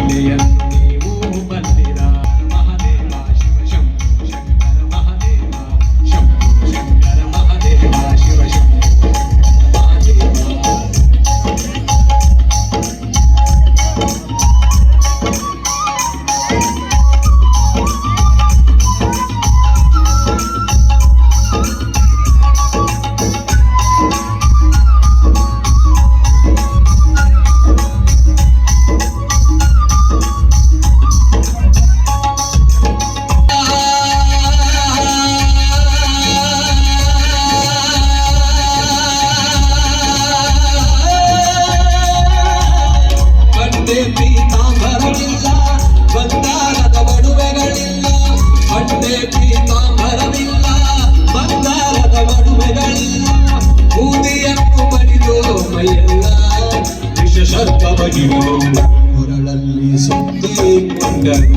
ಲೀಲೆಯನ್ನು ನೀವು ಬಲ್ಲಿರ ಮಹಾದೇವ ಶಿವ ಶಂಭು ಶಂಕರ ಮಹಾದೇವ ಶಂಭು ಶಂಕರ ಮಹಾದೇವ ಶಿವ ಶಂಭು ಮಹಾದೇವ. ಪೀತಾಂಬರವಿಲ್ಲ ಬಂಗಾರದ ಒಡವೆಗಳಿಲ್ಲ ಹೊಟ್ಟೆ ಪೀತಾಂಬರವಿಲ್ಲ ಬಂಗಾರದ ಒಡವೆಗಳಿಲ್ಲ ಬೂದಿಯನ್ನು ಬಡಿದು ಮೈಯೆಲ್ಲ ವಿಷ ಸರ್ಪ ಬಗೆಗಳು ಕೊರಳಲ್ಲಿ ಸುತ್ತಿಕೊಂಡರು